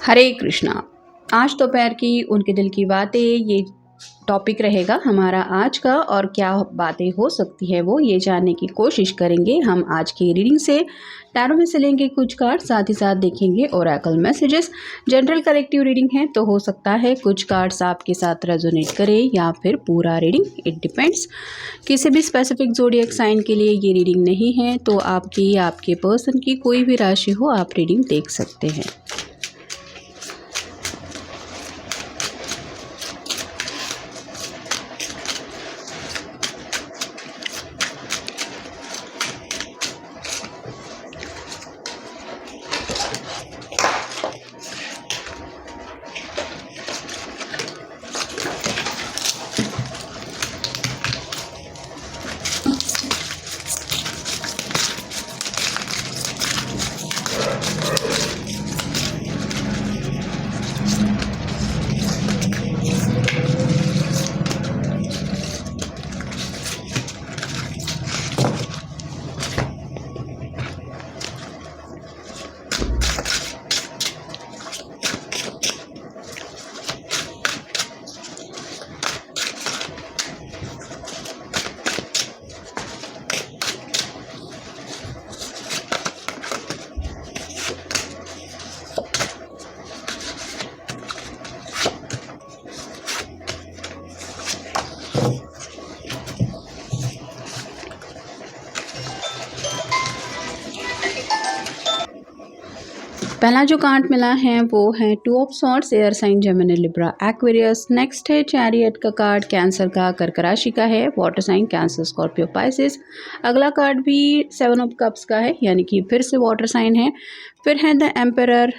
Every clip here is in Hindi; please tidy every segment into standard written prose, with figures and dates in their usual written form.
हरे कृष्णा। आज दोपहर की उनके दिल की बातें ये टॉपिक रहेगा हमारा आज का। और क्या बातें हो सकती है वो ये जानने की कोशिश करेंगे हम आज की रीडिंग से। टैरो में से लेंगे कुछ कार्ड, साथ ही साथ देखेंगे Oracle messages. General collective reading है तो हो सकता है कुछ कार्ड्स आपके साथ रेजोनेट करे या फिर पूरा रीडिंग, इट डिपेंड्स। किसी भी स्पेसिफिक ज़ोडिएक साइन के लिए ये रीडिंग नहीं है, तो आपकी या आपके पर्सन की कोई भी राशि हो आप रीडिंग देख सकते हैं। पहला जो कार्ड मिला है वो है two of swords, air sign Gemini Libra Aquarius. Next है चैरियट का कार्ड, कैंसर का, कर्क राशि का है, water sign Cancer, Scorpio, Pisces. अगला कार्ड भी 7 ऑफ कप्स का है, यानी कि फिर से वाटर साइन है। फिर है द एम्परर।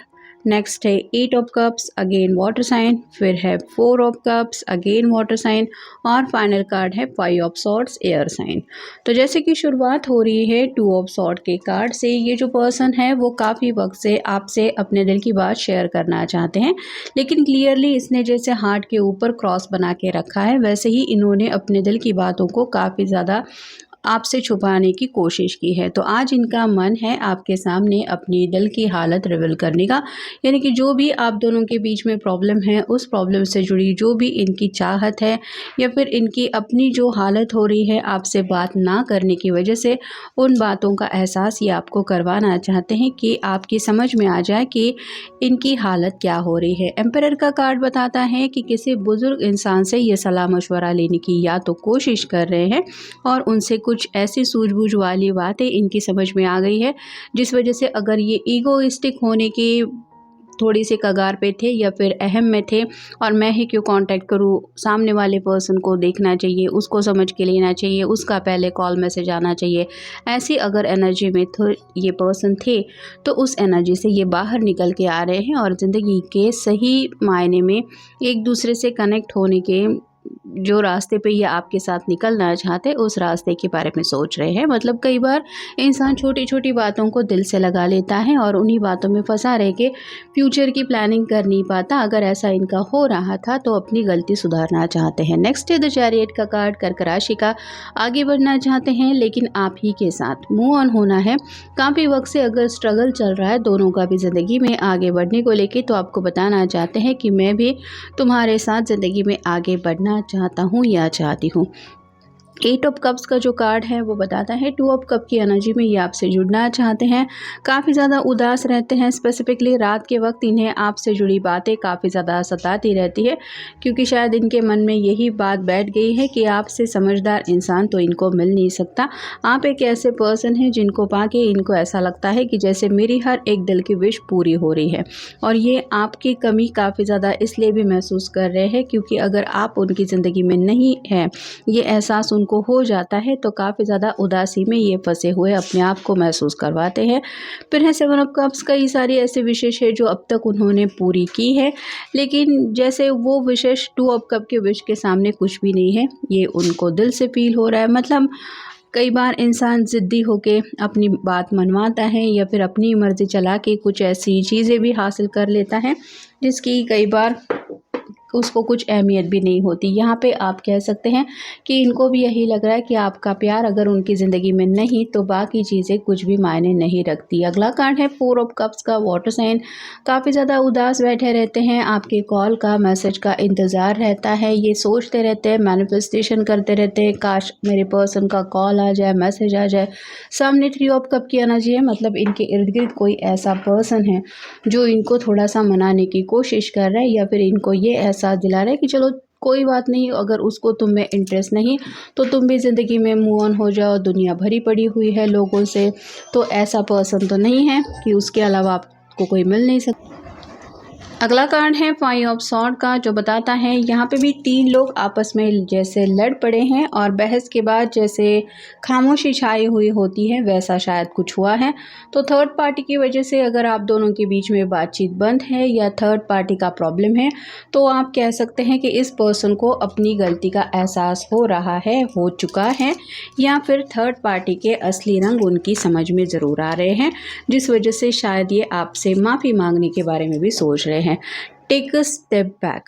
नेक्स्ट है 8 of cups, again water sign. फिर है 4 of cups, again water sign. और फाइनल कार्ड है 5 ऑफ सॉर्ड्स, एयर साइन। तो जैसे कि शुरुआत हो रही है 2 ऑफ सॉर्ड के कार्ड से, ये जो पर्सन है वो काफ़ी वक्त से आपसे अपने दिल की बात शेयर करना चाहते हैं, लेकिन क्लियरली इसने जैसे हार्ट के ऊपर क्रॉस बना के रखा है, वैसे ही इन्होंने अपने दिल की बातों को काफ़ी ज़्यादा आपसे छुपाने की कोशिश की है। तो आज इनका मन है आपके सामने अपनी दिल की हालत रिवील करने का, यानी कि जो भी आप दोनों के बीच में प्रॉब्लम है, उस प्रॉब्लम से जुड़ी जो भी इनकी चाहत है या फिर इनकी अपनी जो हालत हो रही है आपसे बात ना करने की वजह से, उन बातों का एहसास ये आपको करवाना चाहते हैं कि आपकी समझ में आ जाए कि इनकी हालत क्या हो रही है। एम्परर का कार्ड बताता है कि किसी बुजुर्ग इंसान से ये सलाह मशवरा लेने की या तो कोशिश कर रहे हैं और उनसे कुछ ऐसी सूझबूझ वाली बातें इनकी समझ में आ गई है, जिस वजह से अगर ये ईगोइस्टिक होने की थोड़ी सी कगार पे थे या फिर अहम में थे और मैं ही क्यों कांटेक्ट करूं, सामने वाले पर्सन को देखना चाहिए, उसको समझ के लेना चाहिए, उसका पहले कॉल मैसेज आना चाहिए, ऐसी अगर एनर्जी में तो ये पर्सन थे, तो उस एनर्जी से ये बाहर निकल के आ रहे हैं और ज़िंदगी के सही मायने में एक दूसरे से कनेक्ट होने के जो रास्ते पे ये आपके साथ निकलना चाहते हैं उस रास्ते के बारे में सोच रहे हैं। मतलब कई बार इंसान छोटी छोटी बातों को दिल से लगा लेता है और उन्हीं बातों में फंसा रह के फ्यूचर की प्लानिंग कर नहीं पाता। अगर ऐसा इनका हो रहा था तो अपनी गलती सुधारना चाहते हैं। नेक्स्ट है द चैरियट का कार्ड, कर्क राशि का। आगे बढ़ना चाहते हैं लेकिन आप ही के साथ मूव ऑन होना है। काफ़ी वक्त से अगर स्ट्रगल चल रहा है दोनों का भी ज़िंदगी में आगे बढ़ने को लेके, तो आपको बताना चाहते हैं कि मैं भी तुम्हारे साथ ज़िंदगी में आगे बढ़ना चाहता हूँ या चाहती हूँ। 8 ऑफ कप्स का जो कार्ड है वो बताता है 2 ऑफ कप की एनर्जी में ये आपसे जुड़ना चाहते हैं। काफ़ी ज़्यादा उदास रहते हैं, स्पेसिफिकली रात के वक्त इन्हें आपसे जुड़ी बातें काफ़ी ज़्यादा सताती रहती है, क्योंकि शायद इनके मन में यही बात बैठ गई है कि आपसे समझदार इंसान तो इनको मिल नहीं सकता। आप एक ऐसे पर्सन हैं जिनको पाके इनको ऐसा लगता है कि जैसे मेरी हर एक दिल की विश पूरी हो रही है, और ये आपकी कमी काफ़ी ज़्यादा इसलिए भी महसूस कर रहे हैं क्योंकि अगर आप उनकी ज़िंदगी में नहीं हैं, ये एहसास उनको हो जाता है, तो काफ़ी ज़्यादा उदासी में ये फंसे हुए अपने आप को महसूस करवाते हैं। फिर है 7 ऑफ कप्स, कई सारी ऐसी विशेष है जो अब तक उन्होंने पूरी की है, लेकिन जैसे वो विशेष 2 ऑफ कप के विश के सामने कुछ भी नहीं है, ये उनको दिल से फील हो रहा है। मतलब कई बार इंसान ज़िद्दी होके अपनी बात मनवाता है या फिर अपनी मर्ज़ी चला के कुछ ऐसी चीज़ें भी हासिल कर लेता है जिसकी कई बार उसको कुछ अहमियत भी नहीं होती। यहाँ पे आप कह सकते हैं कि इनको भी यही लग रहा है कि आपका प्यार अगर उनकी ज़िंदगी में नहीं तो बाकी चीज़ें कुछ भी मायने नहीं रखती। अगला कार्ड है 4 ऑफ कप्स का, वाटर साइन। काफ़ी ज़्यादा उदास बैठे रहते हैं, आपके कॉल का, मैसेज का इंतज़ार रहता है, ये सोचते रहते हैं, मैनिफेस्टेशन करते रहते हैं, काश मेरे पर्सन का कॉल आ जाए, मैसेज आ जाए। सामने 3 ऑफ कप की एनर्जी है, मतलब इनके इर्द गिर्द कोई ऐसा पर्सन है जो इनको थोड़ा सा मनाने की कोशिश कर रहा है या फिर इनको ये एहसास दिला रहा है कि चलो कोई बात नहीं, अगर उसको तुम में इंटरेस्ट नहीं तो तुम भी ज़िंदगी में मूव ऑन हो जाओ, दुनिया भरी पड़ी हुई है लोगों से, तो ऐसा पर्सन तो नहीं है कि उसके अलावा आपको कोई मिल नहीं सकता। अगला कार्ड है 5 ऑफ सॉर्ड का, जो बताता है यहाँ पे भी 3 लोग आपस में जैसे लड़ पड़े हैं और बहस के बाद जैसे खामोशी छाई हुई होती है वैसा शायद कुछ हुआ है। तो थर्ड पार्टी की वजह से अगर आप दोनों के बीच में बातचीत बंद है या थर्ड पार्टी का प्रॉब्लम है तो आप कह सकते हैं कि इस पर्सन को अपनी गलती का एहसास हो रहा है, हो चुका है, या फिर थर्ड पार्टी के असली रंग उनकी समझ में ज़रूर आ रहे हैं, जिस वजह से शायद ये आपसे माफ़ी मांगने के बारे में भी सोच रहे हैं। टेक अ स्टेप बैक,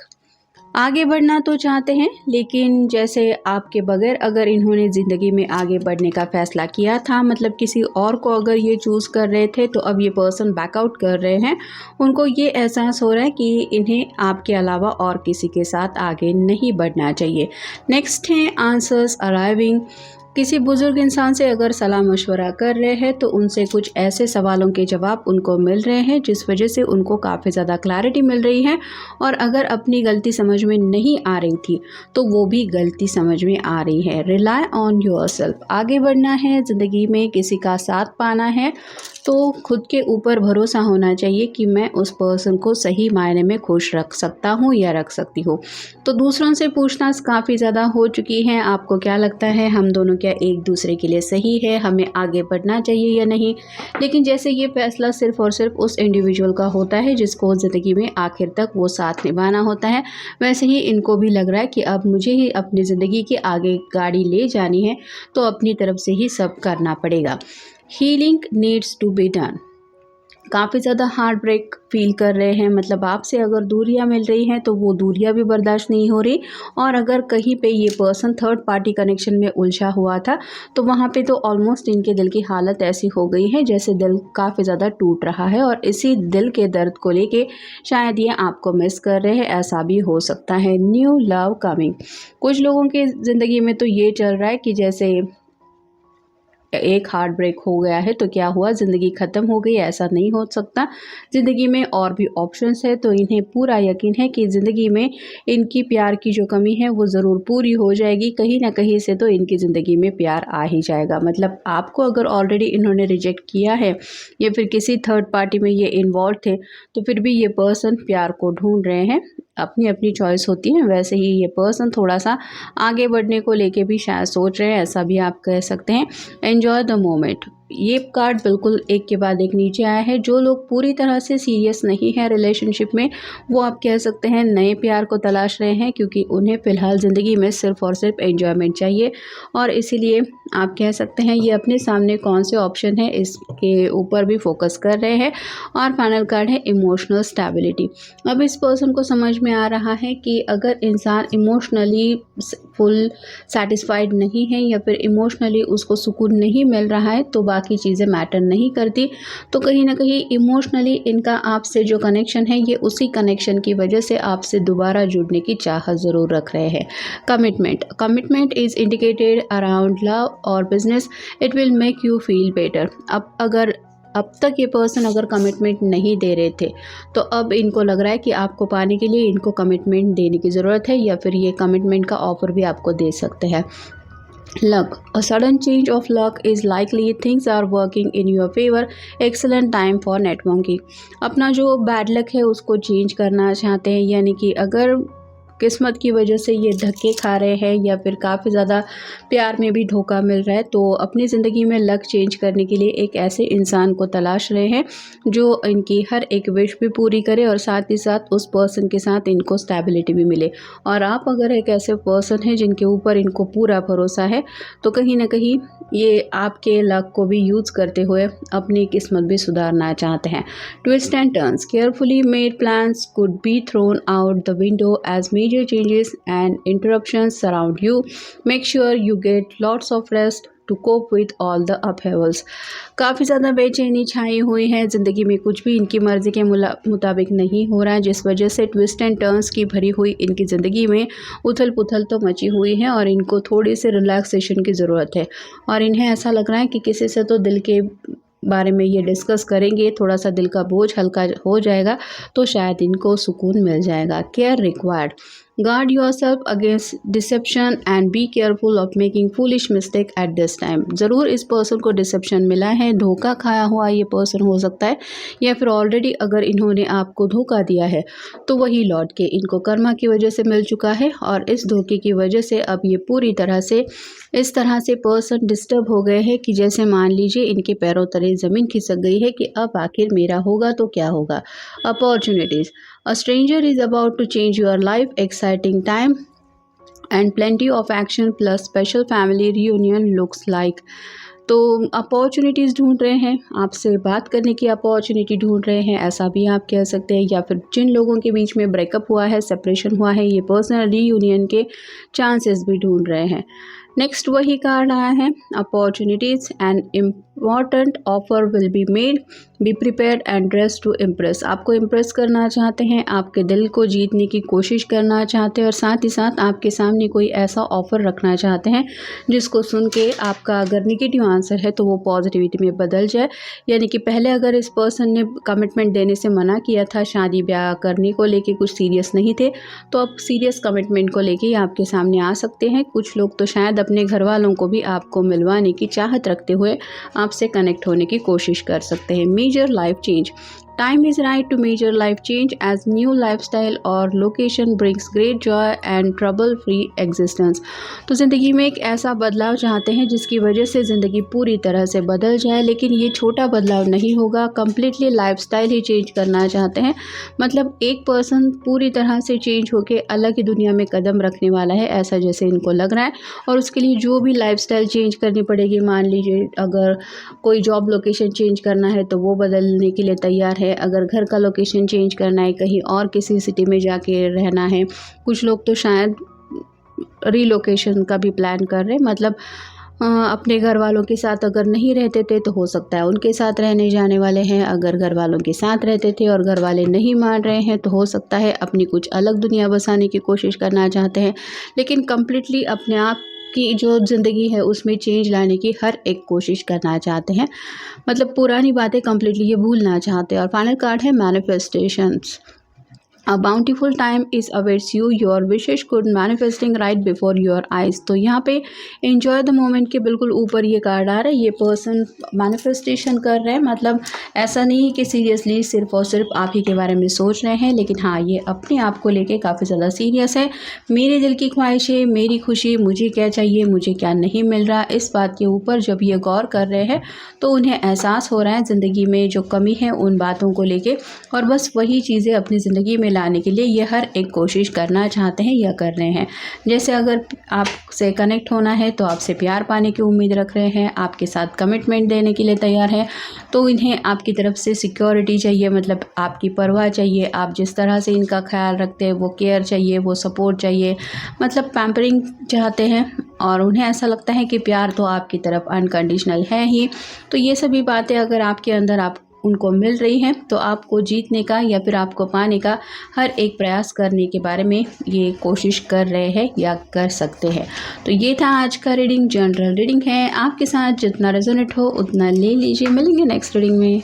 आगे बढ़ना तो चाहते हैं लेकिन जैसे आपके बगैर अगर इन्होंने ज़िंदगी में आगे बढ़ने का फ़ैसला किया था, मतलब किसी और को अगर ये चूज़ कर रहे थे तो अब ये पर्सन बैकआउट कर रहे हैं। उनको ये एहसास हो रहा है कि इन्हें आपके अलावा और किसी के साथ आगे नहीं बढ़ना चाहिए। नेक्स्ट है आंसर्स अराइविंग। किसी बुज़ुर्ग इंसान से अगर सलाह मशवरा कर रहे हैं तो उनसे कुछ ऐसे सवालों के जवाब उनको मिल रहे हैं जिस वजह से उनको काफ़ी ज़्यादा क्लैरिटी मिल रही है, और अगर अपनी गलती समझ में नहीं आ रही थी तो वो भी गलती समझ में आ रही है। रिलाई ऑन योरसेल्फ, आगे बढ़ना है, ज़िंदगी में किसी का साथ पाना है तो खुद के ऊपर भरोसा होना चाहिए कि मैं उस पर्सन को सही मायने में खुश रख सकता हूँ या रख सकती हूँ। तो दूसरों से पूछताछ काफ़ी ज़्यादा हो चुकी है, आपको क्या लगता है हम दोनों क्या एक दूसरे के लिए सही है, हमें आगे बढ़ना चाहिए या नहीं। लेकिन जैसे ये फैसला सिर्फ़ और सिर्फ उस इंडिविजुअल का होता है जिसको ज़िंदगी में आखिर तक वो साथ निभाना होता है, वैसे ही इनको भी लग रहा है कि अब मुझे ही अपनी ज़िंदगी के आगे गाड़ी ले जानी है तो अपनी तरफ से ही सब करना पड़ेगा। Healing needs to be done, काफ़ी ज़्यादा हार्ट ब्रेक फील कर रहे हैं, मतलब आपसे अगर दूरियां मिल रही हैं तो वो दूरियां भी बर्दाश्त नहीं हो रही, और अगर कहीं पे ये पर्सन थर्ड पार्टी कनेक्शन में उलझा हुआ था तो वहाँ पे तो ऑलमोस्ट इनके दिल की हालत ऐसी हो गई है जैसे दिल काफ़ी ज़्यादा टूट रहा है, और इसी दिल के दर्द को लेके शायद ये आपको मिस कर रहे हैं, ऐसा भी हो सकता है। न्यू लव कमिंग, कुछ लोगों के ज़िंदगी में तो ये चल रहा है कि जैसे एक हार्ट ब्रेक हो गया है तो क्या हुआ, ज़िंदगी ख़त्म हो गई, ऐसा नहीं हो सकता। ज़िंदगी में और भी ऑप्शंस है, तो इन्हें पूरा यकीन है कि ज़िंदगी में इनकी प्यार की जो कमी है वो ज़रूर पूरी हो जाएगी, कहीं ना कहीं से तो इनकी ज़िंदगी में प्यार आ ही जाएगा। मतलब आपको अगर ऑलरेडी इन्होंने रिजेक्ट किया है या फिर किसी थर्ड पार्टी में ये इन्वॉल्व थे तो फिर भी ये पर्सन प्यार को ढूंढ रहे हैं, अपनी अपनी चॉइस होती है। वैसे ही ये पर्सन थोड़ा सा आगे बढ़ने को लेके भी शायद सोच रहे हैं, ऐसा भी आप कह सकते हैं। एन्जॉय द मोमेंट, ये कार्ड बिल्कुल एक के बाद एक नीचे आया है। जो लोग पूरी तरह से सीरियस नहीं है रिलेशनशिप में, वो आप कह सकते हैं नए प्यार को तलाश रहे हैं, क्योंकि उन्हें फ़िलहाल ज़िंदगी में सिर्फ़ और सिर्फ एन्जॉयमेंट चाहिए, और इसीलिए आप कह सकते हैं ये अपने सामने कौन से ऑप्शन है इसके ऊपर भी फोकस कर रहे हैं। और फाइनल कार्ड है इमोशनल स्टेबिलिटी। अब इस पर्सन को समझ में आ रहा है कि अगर इंसान इमोशनली फुल सेटिस्फाइड नहीं है या फिर इमोशनली उसको सुकून नहीं मिल रहा है तो बाकी चीज़ें मैटर नहीं करती, तो कहीं ना कहीं इमोशनली इनका आपसे जो कनेक्शन है ये उसी कनेक्शन की वजह से आपसे दोबारा जुड़ने की चाहत ज़रूर रख रहे हैं। Commitment is indicated around love और business, it will make you feel better. अब तक ये पर्सन अगर कमिटमेंट नहीं दे रहे थे तो अब इनको लग रहा है कि आपको पाने के लिए इनको कमिटमेंट देने की ज़रूरत है, या फिर ये कमिटमेंट का ऑफर भी आपको दे सकते हैं। Luck, a sudden change of luck is likely, things are working in your favor, excellent time for networking। अपना जो बैड लक है उसको चेंज करना चाहते हैं, यानी कि अगर किस्मत की वजह से ये धक्के खा रहे हैं या फिर काफ़ी ज़्यादा प्यार में भी धोखा मिल रहा है, तो अपनी ज़िंदगी में लक चेंज करने के लिए एक ऐसे इंसान को तलाश रहे हैं जो इनकी हर एक विश भी पूरी करे और साथ ही साथ उस पर्सन के साथ इनको स्टेबिलिटी भी मिले। और आप अगर एक ऐसे पर्सन हैं जिनके ऊपर इनको पूरा भरोसा है तो कहीं ना कहीं ये आपके लक को भी यूज़ करते हुए अपनी किस्मत भी सुधारना चाहते हैं। Twist and turns, carefully made plans could be thrown out the window as may major changes and interruptions surround you. Make sure you get lots of rest to cope with all the upheavals. काफ़ी ज़्यादा बेचैनी छाई हुई है, ज़िंदगी में कुछ भी इनकी मर्ज़ी के मुताबिक नहीं हो रहा है, जिस वजह से ट्विस्ट एंड टर्न्स की भरी हुई इनकी ज़िंदगी में उथल पुथल तो मची हुई है और इनको थोड़ी सी रिलैक्सेशन की ज़रूरत है। और इन्हें ऐसा लग रहा है कि किसी से तो दिल के बारे में ये डिस्कस करेंगे, थोड़ा सा दिल का बोझ हल्का हो जाएगा तो शायद इनको सुकून मिल जाएगा। Care required. Guard yourself against deception and be careful of making foolish mistake at this time. ज़रूर इस पर्सन को डिसेप्शन मिला है, धोखा खाया हुआ ये पर्सन हो सकता है, या फिर ऑलरेडी अगर इन्होंने आपको धोखा दिया है तो वही लौट के इनको कर्मा की वजह से मिल चुका है। और इस धोखे की वजह से अब ये पूरी तरह से इस तरह से पर्सन डिस्टर्ब हो गए हैं कि जैसे मान लीजिए इनके पैरों तले ज़मीन खिसक गई है कि अब आखिर मेरा होगा तो क्या होगा। Opportunities. A stranger is about to change your life. Exciting time and plenty of action plus special family reunion looks like. तो अपॉर्चुनिटीज़ ढूंढ रहे हैं, आपसे बात करने की अपॉर्चुनिटी ढूंढ रहे हैं, ऐसा भी आप कह सकते हैं। या फिर जिन लोगों के बीच में ब्रेकअप हुआ है, सेपरेशन हुआ है, ये पर्सनल रीयूनियन के चांसेस भी ढूंढ रहे हैं। नेक्स्ट वही कार्ड आया है, opportunities and important offer will be made, be prepared and dress to impress. आपको इम्प्रेस करना चाहते हैं, आपके दिल को जीतने की कोशिश करना चाहते हैं और साथ ही साथ आपके सामने कोई ऐसा ऑफ़र रखना चाहते हैं जिसको सुन के आपका अगर निगेटिव आंसर है तो वो पॉजिटिविटी में बदल जाए। यानी कि पहले अगर इस पर्सन ने कमिटमेंट देने से मना किया था, शादी ब्याह करने को लेके कुछ सीरियस नहीं थे, तो अब सीरियस कमिटमेंट को लेके आपके सामने आ सकते हैं। कुछ लोग तो शायद अपने घर वालों को भी आपको मिलवाने की चाहत रखते हुए आपसे कनेक्ट होने की कोशिश कर सकते हैं। Major life change. Time is right to major life change as new lifestyle or location brings great joy and trouble-free existence. तो ज़िंदगी में एक ऐसा बदलाव चाहते हैं जिसकी वजह से ज़िंदगी पूरी तरह से बदल जाए, लेकिन ये छोटा बदलाव नहीं होगा, कम्प्लीटली लाइफस्टाइल ही चेंज करना चाहते हैं। मतलब एक पर्सन पूरी तरह से चेंज होकर अलग ही दुनिया में कदम रखने वाला है, ऐसा जैसे इनको लग रहा है। और उसके लिए जो भी लाइफस्टाइल चेंज करनी पड़ेगी, मान लीजिए अगर कोई जॉब लोकेशन चेंज करना है तो वो बदलने के लिए तैयार है। अगर घर का लोकेशन चेंज करना है, कहीं और किसी सिटी में जाके रहना है, कुछ लोग तो शायद रीलोकेशन का भी प्लान कर रहे हैं। मतलब अपने घर वालों के साथ अगर नहीं रहते थे तो हो सकता है उनके साथ रहने जाने वाले हैं। अगर घर वालों के साथ रहते थे और घर वाले नहीं मान रहे हैं तो हो सकता है अपनी कुछ अलग दुनिया बसाने की कोशिश करना चाहते हैं। लेकिन कम्प्लीटली अपने आप की जो ज़िंदगी है उसमें चेंज लाने की हर एक कोशिश करना चाहते हैं। मतलब पुरानी बातें कम्प्लीटली ये भूलना चाहते हैं। और फाइनल कार्ड है manifestations. A bountiful time is awaits you. Your wishes could manifesting right before your eyes. तो यहाँ पे enjoy the moment के बिल्कुल ऊपर ये कार्ड आ रहा है। ये पर्सन मैनिफेस्टेशन कर रहे हैं, मतलब ऐसा नहीं कि सीरियसली सिर्फ और सिर्फ आप ही के बारे में सोच रहे हैं, लेकिन हाँ ये अपने आप को लेके काफ़ी ज़्यादा सीरियस है। मेरे दिल की ख्वाहिशें, मेरी खुशी, मुझे क्या चाहिए, मुझे क्या नहीं मिल रहा, इस बात के ऊपर जब ये गौर कर रहे हैं तो उन्हें एहसास हो रहा है ज़िंदगी में जो कमी है उन बातों को लेके, और बस वही चीज़ें अपनी ज़िंदगी में लाने के लिए ये हर एक कोशिश करना चाहते हैं या कर रहे हैं। जैसे अगर आपसे कनेक्ट होना है तो आपसे प्यार पाने की उम्मीद रख रहे हैं, आपके साथ कमिटमेंट देने के लिए तैयार है, तो इन्हें आपकी तरफ से सिक्योरिटी चाहिए, मतलब आपकी परवाह चाहिए, आप जिस तरह से इनका ख्याल रखते हैं वो केयर चाहिए, वो सपोर्ट चाहिए, मतलब पैम्परिंग चाहते हैं। और उन्हें ऐसा लगता है कि प्यार तो आपकी तरफ अनकंडीशनल है ही। तो ये सभी बातें अगर आपके अंदर आप उनको मिल रही हैं तो आपको जीतने का या फिर आपको पाने का हर एक प्रयास करने के बारे में ये कोशिश कर रहे हैं या कर सकते हैं। तो ये था आज का रीडिंग, जनरल रीडिंग है, आपके साथ जितना रेजोनेट हो उतना ले लीजिए। मिलेंगे नेक्स्ट रीडिंग में।